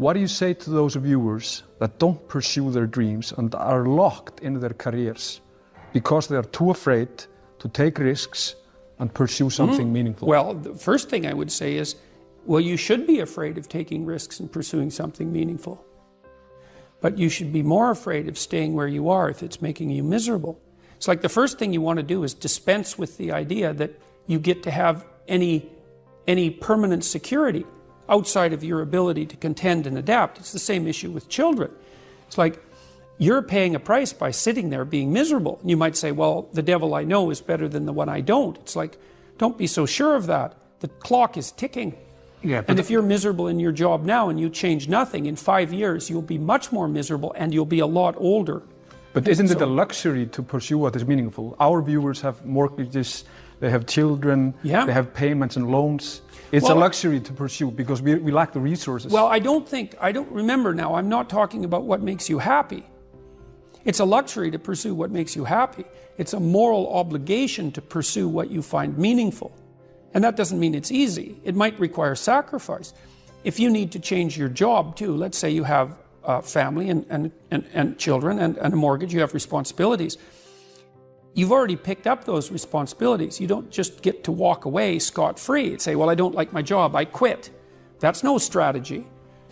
what do you say to those viewers that don't pursue their dreams and are locked in their careers because they are too afraid to take risks and pursue something meaningful? Well, the first thing I would say is, well, you should be afraid of taking risks and pursuing something meaningful. But you should be more afraid of staying where you are if it's making you miserable. It's like the first thing you want to do is dispense with the idea that you get to have any permanent security outside of your ability to contend and adapt. It's the same issue with children. It's like you're paying a price by sitting there being miserable. And you might say, well, the devil I know is better than the one I don't. It's like, don't be so sure of that. The clock is ticking. Yeah, and if you're miserable in your job now and you change nothing, in 5 years you'll be much more miserable and you'll be a lot older. But isn't it a luxury to pursue what is meaningful? Our viewers have mortgages, they have children, they have payments and loans. It's a luxury to pursue because we lack the resources. Well, I don't remember now, I'm not talking about what makes you happy. It's a luxury to pursue what makes you happy. It's a moral obligation to pursue what you find meaningful. And that doesn't mean it's easy. It might require sacrifice. If you need to change your job too, let's say you have a family and children and a mortgage, you have responsibilities. You've already picked up those responsibilities. You don't just get to walk away scot-free and say, well, I don't like my job, I quit. That's no strategy.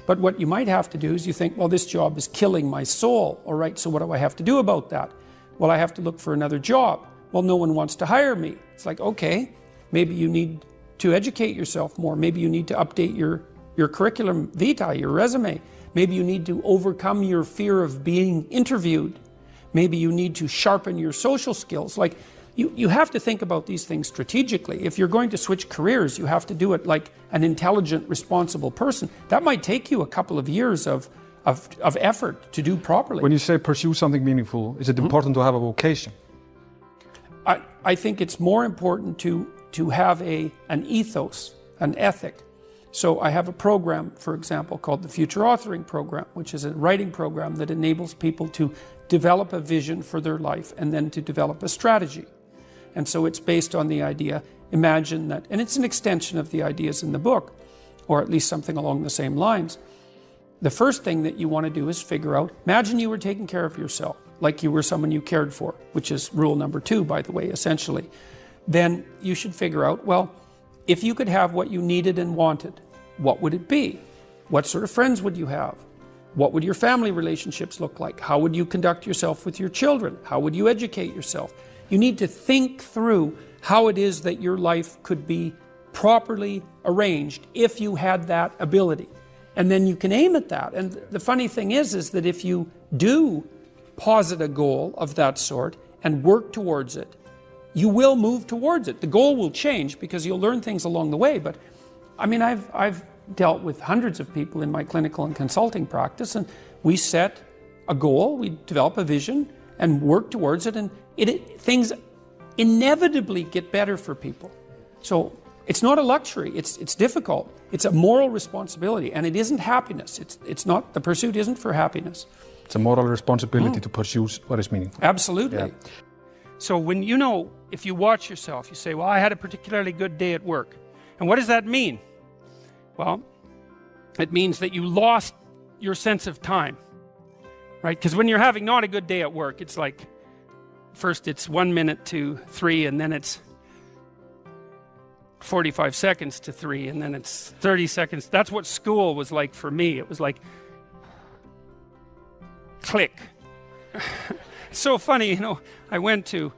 But what you might have to do is you think, well, this job is killing my soul. All right, so what do I have to do about that? Well, I have to look for another job. Well, no one wants to hire me. It's like, okay, maybe you need to educate yourself more. Maybe you need to update your curriculum vitae, your resume. Maybe you need to overcome your fear of being interviewed. Maybe you need to sharpen your social skills. Like, you have to think about these things strategically. If you're going to switch careers, you have to do it like an intelligent, responsible person. That might take you a couple of years of effort to do properly. When you say pursue something meaningful, is it important to have a vocation? I think it's more important to have an ethos, an ethic. So I have a program, for example, called the Future Authoring Program, which is a writing program that enables people to develop a vision for their life and then to develop a strategy. And so it's based on the idea, imagine that, and it's an extension of the ideas in the book, or at least something along the same lines. The first thing that you want to do is figure out, imagine you were taking care of yourself, like you were someone you cared for, which is rule number 2, by the way, essentially. Then you should figure out, well, if you could have what you needed and wanted, what would it be? What sort of friends would you have? What would your family relationships look like? How would you conduct yourself with your children? How would you educate yourself? You need to think through how it is that your life could be properly arranged if you had that ability. And then you can aim at that. And the funny thing is that if you do posit a goal of that sort and work towards it, you will move towards it. The goal will change because you'll learn things along the way. But I mean, I've dealt with hundreds of people in my clinical and consulting practice, and we set a goal, we develop a vision and work towards it, and things inevitably get better for people. So it's not a luxury, it's difficult. It's a moral responsibility, and it isn't happiness. It's not, the pursuit isn't for happiness. It's a moral responsibility to pursue what is meaningful. Absolutely. Yeah. So when if you watch yourself, you say, well, I had a particularly good day at work. And what does that mean? Well, it means that you lost your sense of time, right? Because when you're having not a good day at work, it's like, first it's 1 minute to 3, and then it's 45 seconds to 3, and then it's 30 seconds. That's what school was like for me. It was like, click. It's so funny, I went to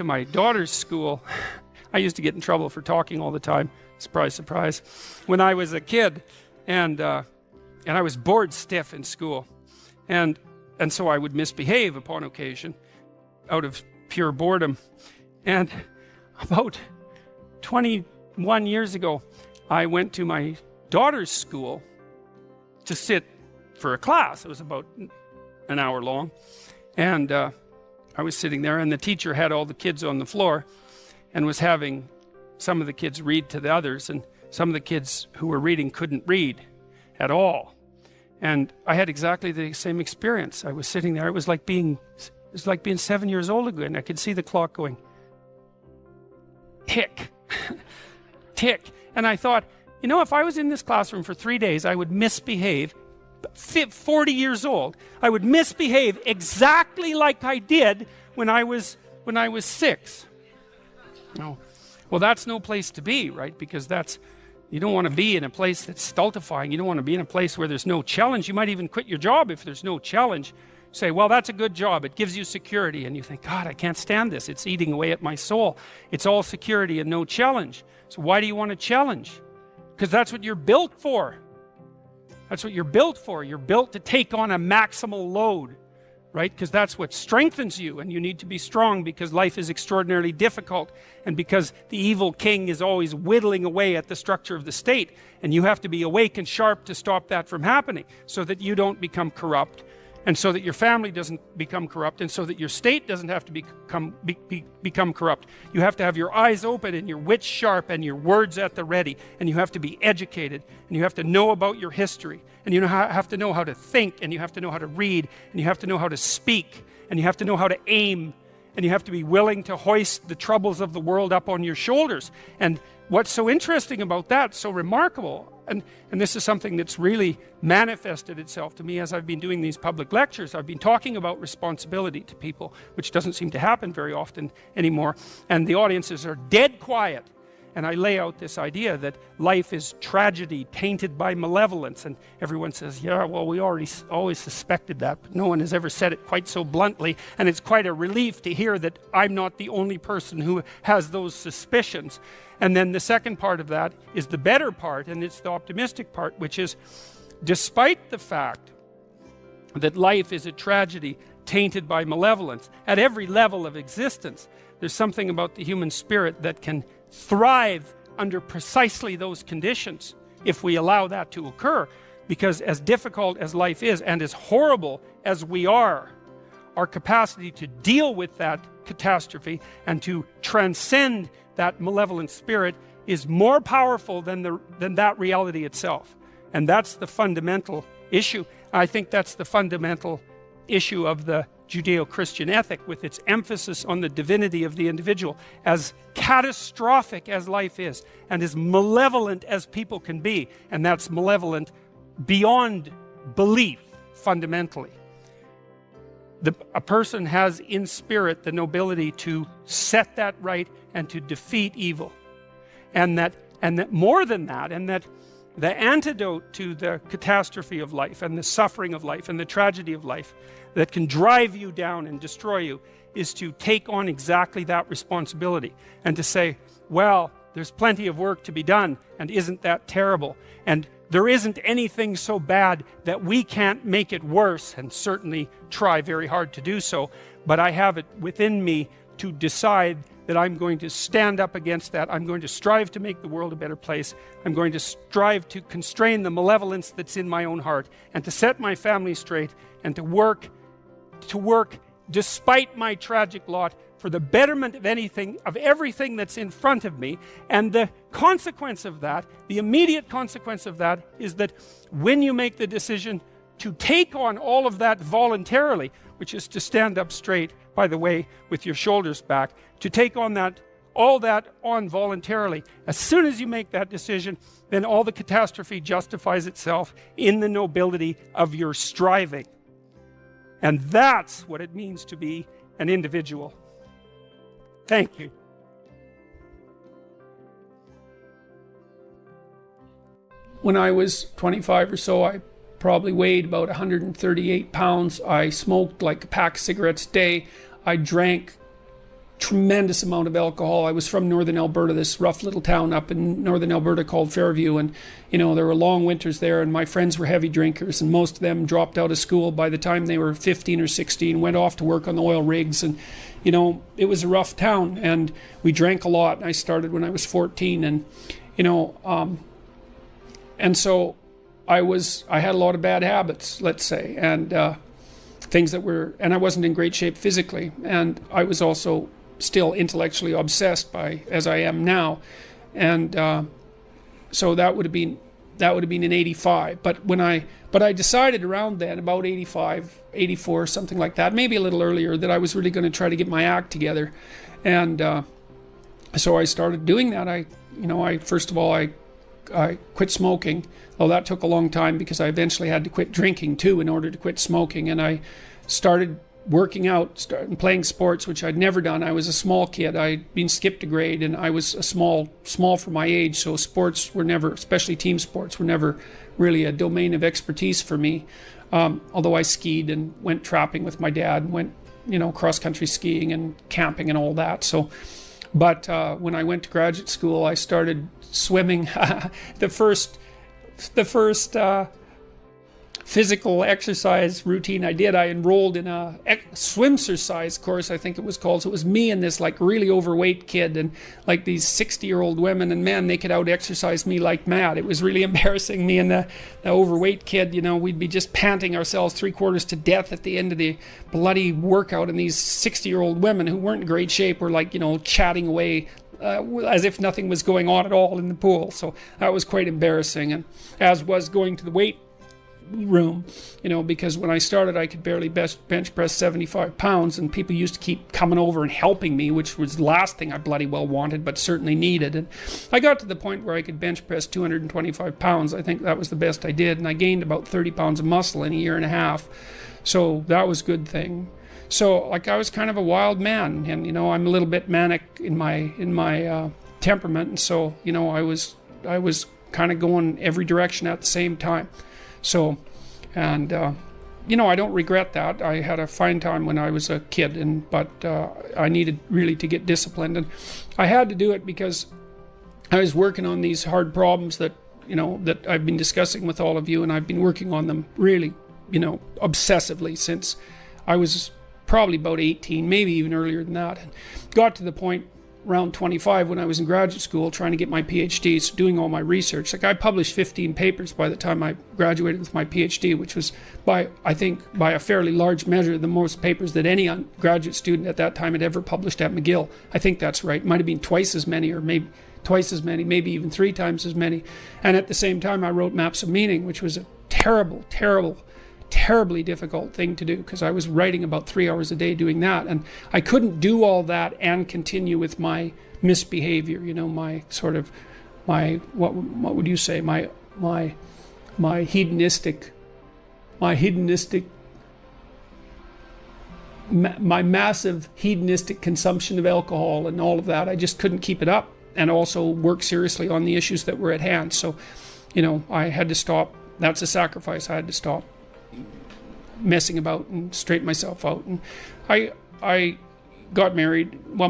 my daughter's school. I used to get in trouble for talking all the time. Surprise, surprise. When I was a kid, and I was bored stiff in school, and so I would misbehave upon occasion, out of pure boredom. And about 21 years ago, I went to my daughter's school to sit for a class. It was about an hour long, and I was sitting there, and the teacher had all the kids on the floor and was having some of the kids read to the others, and some of the kids who were reading couldn't read at all. And I had exactly the same experience. I was sitting there, it was like being 7 years old again. I could see the clock going tick, tick. And I thought, you know, if I was in this classroom for 3 days, I would misbehave. 40 years old, I would misbehave exactly like I did when I was 6. No. Well, that's no place to be, right? Because you don't want to be in a place that's stultifying. You don't want to be in a place where there's no challenge. You might even quit your job if there's no challenge. Say, well, that's a good job. It gives you security. And you think, God, I can't stand this. It's eating away at my soul. It's all security and no challenge. So why do you want to challenge? Because that's what you're built for. That's what you're built for. You're built to take on a maximal load, right? Because that's what strengthens you, and you need to be strong because life is extraordinarily difficult, and because the evil king is always whittling away at the structure of the state, and you have to be awake and sharp to stop that from happening so that you don't become corrupt, and so that your family doesn't become corrupt, and so that your state doesn't have to become corrupt. You have to have your eyes open and your wits sharp and your words at the ready, and you have to be educated, and you have to know about your history, and you have to know how to think, and you have to know how to read, and you have to know how to speak, and you have to know how to aim, and you have to be willing to hoist the troubles of the world up on your shoulders. And what's so interesting about that, so remarkable, and this is something that's really manifested itself to me as I've been doing these public lectures. I've been talking about responsibility to people, which doesn't seem to happen very often anymore, and the audiences are dead quiet. And I lay out this idea that life is tragedy tainted by malevolence, and everyone says, yeah, well, we always suspected that, but no one has ever said it quite so bluntly, and it's quite a relief to hear that I'm not the only person who has those suspicions. And then the second part of that is the better part, and it's the optimistic part, which is, despite the fact that life is a tragedy tainted by malevolence at every level of existence, there's something about the human spirit that can thrive under precisely those conditions if we allow that to occur. Because as difficult as life is, and as horrible as we are, our capacity to deal with that catastrophe and to transcend that malevolent spirit is more powerful than that reality itself. And that's the fundamental issue. I think that's the fundamental issue of the Judeo-Christian ethic, with its emphasis on the divinity of the individual. As catastrophic as life is, and as malevolent as people can be, and that's malevolent beyond belief, fundamentally. A person has in spirit the nobility to set that right and to defeat evil. And that more than that, and that the antidote to the catastrophe of life and the suffering of life and the tragedy of life that can drive you down and destroy you is to take on exactly that responsibility and to say, well, there's plenty of work to be done, and isn't that terrible? And there isn't anything so bad that we can't make it worse, and certainly try very hard to do so, but I have it within me to decide that I'm going to stand up against that. I'm going to strive to make the world a better place. I'm going to strive to constrain the malevolence that's in my own heart, and to set my family straight, and to work despite my tragic lot for the betterment of everything that's in front of me. And the consequence of that, the immediate consequence of that, is that when you make the decision to take on all of that voluntarily, which is to stand up straight, by the way, with your shoulders back, to take on all that on voluntarily, as soon as you make that decision, then all the catastrophe justifies itself in the nobility of your striving. And that's what it means to be an individual. Thank you. When I was 25 or so, I probably weighed about 138 pounds. I smoked like a pack of cigarettes a day. I drank tremendous amount of alcohol. I was from northern Alberta, this rough little town up in northern Alberta called Fairview, and there were long winters there, and my friends were heavy drinkers, and most of them dropped out of school by the time they were 15 or 16, went off to work on the oil rigs, and it was a rough town, and we drank a lot. I started when I was 14, and and so I had a lot of bad habits, let's say, and and I wasn't in great shape physically, and I was also still intellectually obsessed as I am now, and so that would have been in 85. But I decided around then, about 85, 84, something like that, maybe a little earlier, that I was really going to try to get my act together, and so I started doing that. First of all, I I quit smoking. Well, that took a long time because I eventually had to quit drinking too in order to quit smoking. And I started working out, started playing sports, which I'd never done. I was a small kid. I'd been skipped a grade, and I was a small for my age. So sports were never, especially team sports, were never really a domain of expertise for me. Although I skied and went trapping with my dad, went, cross-country skiing and camping and all that. So, but when I went to graduate school, I started swimming. The first physical exercise routine I did, I enrolled in a swimsercise course, I think it was called. So it was me and this like really overweight kid, and like these 60-year-old women and men, they could out exercise me like mad. It was really embarrassing. Me and the overweight kid, we'd be just panting ourselves 3/4 to death at the end of the bloody workout, and these 60-year-old women who weren't in great shape were like, chatting away as if nothing was going on at all in the pool. So that was quite embarrassing, and as was going to the weight room, because when I started I could barely bench press 75 pounds, and people used to keep coming over and helping me, which was the last thing I bloody well wanted, but certainly needed. And I got to the point where I could bench press 225 pounds. I think that was the best I did, and I gained about 30 pounds of muscle in a year and a half. So that was a good thing. So like I was kind of a wild man, and I'm a little bit manic in my temperament, and so I was kind of going every direction at the same time. So, and I don't regret that. I had a fine time when I was a kid, but I needed really to get disciplined, and I had to do it because I was working on these hard problems that that I've been discussing with all of you, and I've been working on them really obsessively since I was probably about 18, maybe even earlier than that, and got to the point around 25 when I was in graduate school trying to get my PhD, so doing all my research. Like I published 15 papers by the time I graduated with my PhD, which was by a fairly large measure the most papers that any graduate student at that time had ever published at McGill. I think that's right. Might have been twice as many, or maybe twice as many, maybe even 3 times as many. And at the same time I wrote Maps of Meaning, which was a terribly difficult thing to do, because I was writing about 3 hours a day doing that, and I couldn't do all that and continue with my misbehavior, my sort of what would you say, my hedonistic my massive hedonistic consumption of alcohol and all of that. I just couldn't keep it up, and also work seriously on the issues that were at hand. So I had to stop. That's a sacrifice. I had to stop messing about and straighten myself out. And I got married. Well,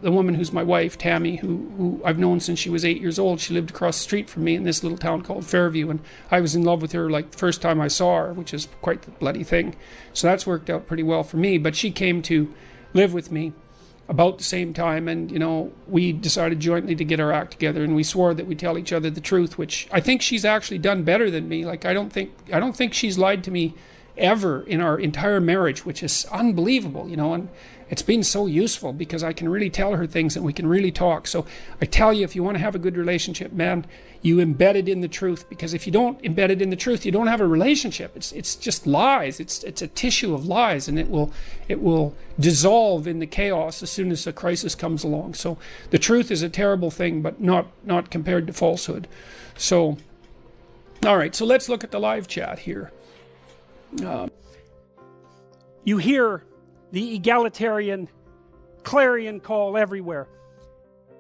the woman who's my wife, Tammy, who I've known since she was 8 years old, she lived across the street from me in this little town called Fairview, and I was in love with her like the first time I saw her, which is quite the bloody thing. So that's worked out pretty well for me. But she came to live with me about the same time, and we decided jointly to get our act together, and we swore that we'd tell each other the truth, which I think she's actually done better than me. Like I don't think she's lied to me ever in our entire marriage, which is unbelievable, and it's been so useful because I can really tell her things and we can really talk. So I tell you, if you want to have a good relationship, man, you embed it in the truth, because if you don't embed it in the truth, you don't have a relationship. It's just lies. It's a tissue of lies, and it will dissolve in the chaos as soon as a crisis comes along. So the truth is a terrible thing, but not compared to falsehood. So all right, so let's look at the live chat here. You hear the egalitarian clarion call everywhere.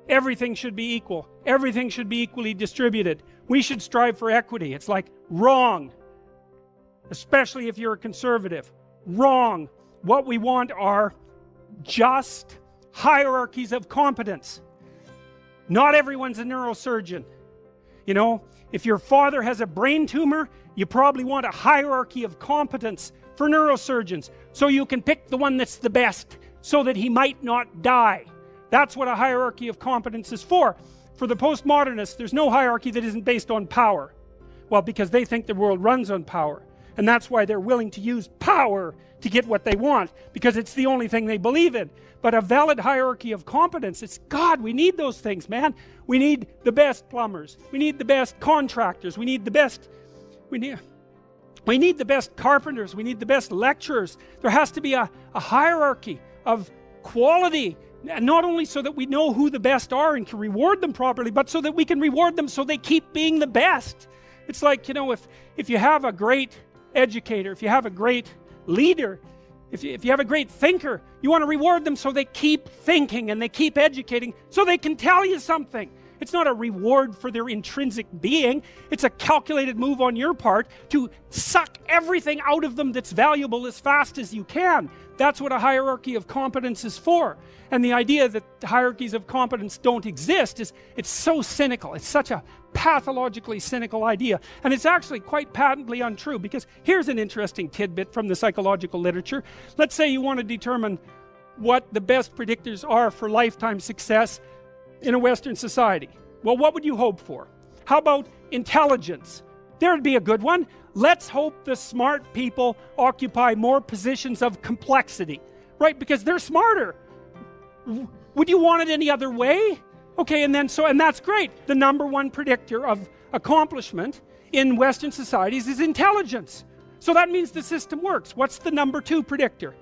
Everything should be equal. Everything should be equally distributed. We should strive for equity. It's like wrong, especially if you're a conservative. Wrong. What we want are just hierarchies of competence. Not everyone's a neurosurgeon. If your father has a brain tumor, you probably want a hierarchy of competence for neurosurgeons, so you can pick the one that's the best, so that he might not die. That's what a hierarchy of competence is for. For the postmodernists, there's no hierarchy that isn't based on power. Well, because they think the world runs on power, and that's why they're willing to use power to get what they want, because it's the only thing they believe in. But a valid hierarchy of competence, it's God, we need those things, man. We need the best plumbers. We need the best contractors. We need the best carpenters. We need the best lecturers. There has to be a hierarchy of quality, not only so that we know who the best are and can reward them properly, but so that we can reward them so they keep being the best. It's like, if you have a great educator, if you have a great leader, if you have a great thinker, you want to reward them so they keep thinking and they keep educating so they can tell you something. It's not a reward for their intrinsic being. It's a calculated move on your part to suck everything out of them that's valuable as fast as you can. That's what a hierarchy of competence is for. And the idea that hierarchies of competence don't exist it's so cynical. It's such a pathologically cynical idea. And it's actually quite patently untrue, because here's an interesting tidbit from the psychological literature. Let's say you want to determine what the best predictors are for lifetime success in a Western society. Well, what would you hope for? How about intelligence? There'd be a good one. Let's hope the smart people occupy more positions of complexity, right? Because they're smarter. Would you want it any other way? Okay, and that's great. The number one predictor of accomplishment in Western societies is intelligence. So that means the system works. What's the number two predictor?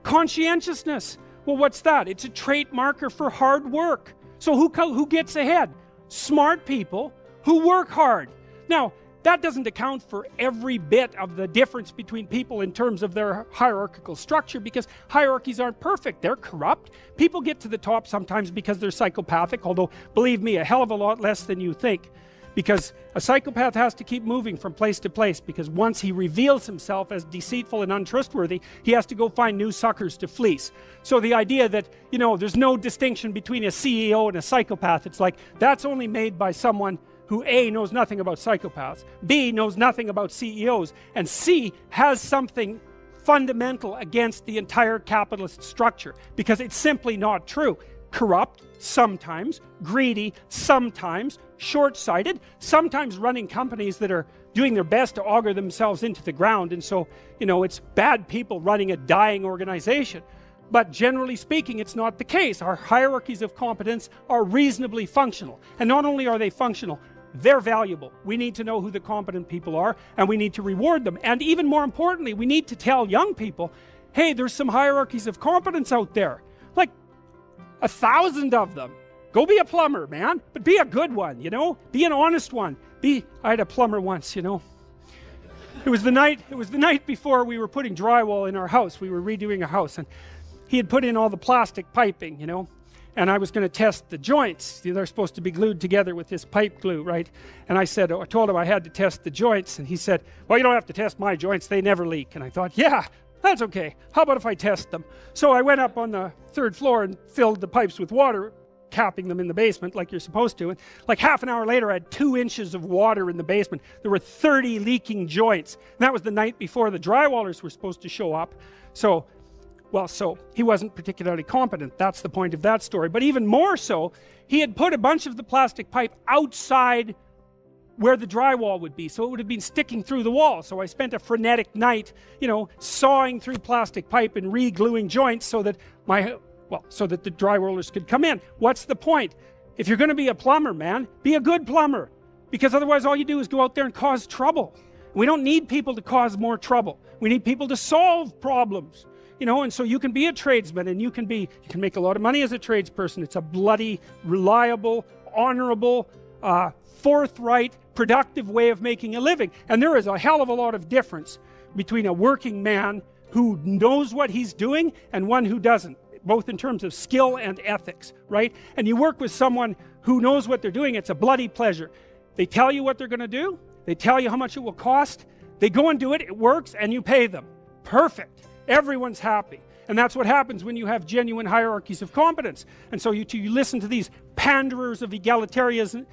Conscientiousness. Well, what's that? It's a trait marker for hard work. So who gets ahead? Smart people who work hard. Now, that doesn't account for every bit of the difference between people in terms of their hierarchical structure, because hierarchies aren't perfect. They're corrupt. People get to the top sometimes because they're psychopathic, although, believe me, a hell of a lot less than you think. Because a psychopath has to keep moving from place to place, because once he reveals himself as deceitful and untrustworthy, he has to go find new suckers to fleece. So the idea that, there's no distinction between a CEO and a psychopath, it's like, that's only made by someone who A, knows nothing about psychopaths, B, knows nothing about CEOs, and C, has something fundamental against the entire capitalist structure, because it's simply not true. Corrupt, sometimes, greedy, sometimes, short-sighted, sometimes running companies that are doing their best to auger themselves into the ground, and so, it's bad people running a dying organization. But generally speaking, it's not the case. Our hierarchies of competence are reasonably functional. And not only are they functional, they're valuable. We need to know who the competent people are, and we need to reward them. And even more importantly, we need to tell young people, hey, there's some hierarchies of competence out there. Like 1,000 of them. Go be a plumber, man. But be a good one, Be an honest one. I had a plumber once, It was the night before we were putting drywall in our house. We were redoing a house, and he had put in all the plastic piping, and I was going to test the joints. They're supposed to be glued together with this pipe glue, right? And I told him I had to test the joints, and he said, well, you don't have to test my joints, they never leak. And I thought, yeah, that's okay. How about if I test them? So I went up on the third floor and filled the pipes with water, capping them in the basement like you're supposed to. And like half an hour later, I had 2 inches of water in the basement. There were 30 leaking joints. And that was the night before the drywallers were supposed to show up. So he wasn't particularly competent. That's the point of that story. But even more so, he had put a bunch of the plastic pipe outside where the drywall would be. So it would have been sticking through the wall. So I spent a frenetic night, sawing through plastic pipe and re-gluing joints so that the drywallers could come in. What's the point? If you're going to be a plumber, man, be a good plumber. Because otherwise all you do is go out there and cause trouble. We don't need people to cause more trouble. We need people to solve problems. And so you can be a tradesman, and you can make a lot of money as a tradesperson. It's a bloody, reliable, honorable, forthright, productive way of making a living. And there is a hell of a lot of difference between a working man who knows what he's doing and one who doesn't, both in terms of skill and ethics, right? And you work with someone who knows what they're doing, it's a bloody pleasure. They tell you what they're going to do, they tell you how much it will cost, they go and do it, it works, and you pay them. Perfect. Everyone's happy. And that's what happens when you have genuine hierarchies of competence. And so you listen to these panderers of egalitarianism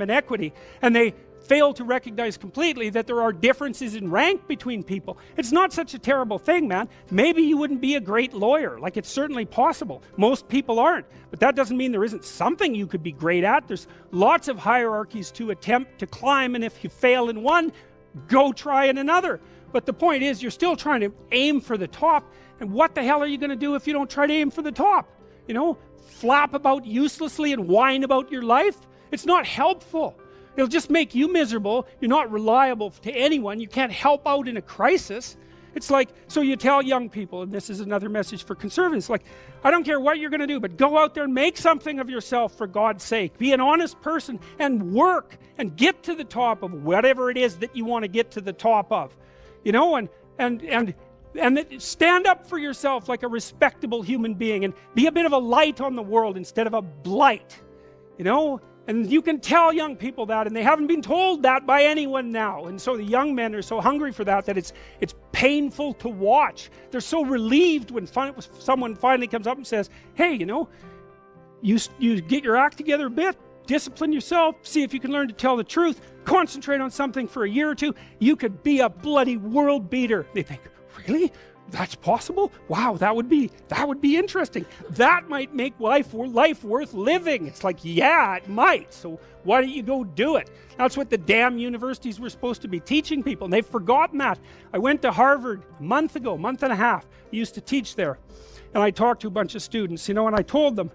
and equity, and they fail to recognize completely that there are differences in rank between people. It's not such a terrible thing, man. Maybe you wouldn't be a great lawyer. Like, it's certainly possible. Most people aren't. But that doesn't mean there isn't something you could be great at. There's lots of hierarchies to attempt to climb, and if you fail in one, go try in another. But the point is, you're still trying to aim for the top, and what the hell are you going to do if you don't try to aim for the top? Flap about uselessly and whine about your life? It's not helpful. It'll just make you miserable. You're not reliable to anyone. You can't help out in a crisis. It's like, so you tell young people, and this is another message for conservatives, like, I don't care what you're going to do, but go out there and make something of yourself for God's sake. Be an honest person and work and get to the top of whatever it is that you want to get to the top of. You know, and stand up for yourself like a respectable human being and be a bit of a light on the world instead of a blight. You know, and you can tell young people that, and they haven't been told that by anyone now. And so the young men are so hungry for that it's painful to watch. They're so relieved when someone finally comes up and says, hey, you know, you get your act together a bit, discipline yourself, see if you can learn to tell the truth, concentrate on something for a year or two, you could be a bloody world beater. They think, really? That's possible? Wow, that would be interesting. That might make life worth living. It's like, yeah, it might. So why don't you go do it? That's what the damn universities were supposed to be teaching people, and they've forgotten that. I went to Harvard a month and a half. I used to teach there, and I talked to a bunch of students, you know, and I told them,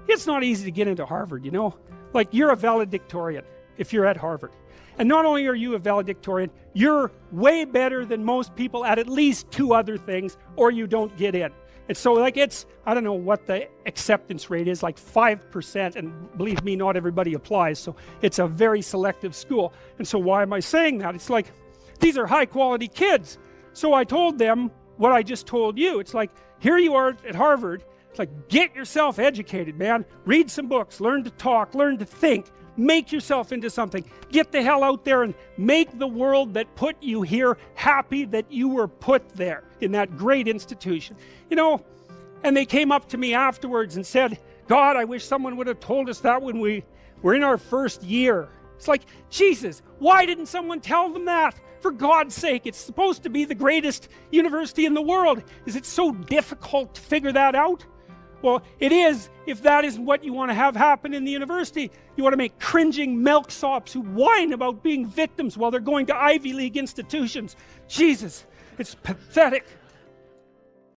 it's not easy to get into Harvard, you know. Like, you're a valedictorian if you're at Harvard. And not only are you a valedictorian, you're way better than most people at least 2 other things, or you don't get in. And so, like, I don't know what the acceptance rate is, like 5%, and believe me, not everybody applies, so it's a very selective school. And so why am I saying that? It's like, these are high quality kids. So I told them what I just told you. It's like, here you are at Harvard. It's like, get yourself educated, man. Read some books, learn to talk, learn to think. Make yourself into something. Get the hell out there and make the world that put you here happy that you were put there in that great institution. You know, and they came up to me afterwards and said, God, I wish someone would have told us that when we were in our first year. It's like, Jesus, why didn't someone tell them that? For God's sake, it's supposed to be the greatest university in the world. Is it so difficult to figure that out? Well, it is, if that isn't what you want to have happen in the university. You want to make cringing milksops who whine about being victims while they're going to Ivy League institutions. Jesus, it's pathetic.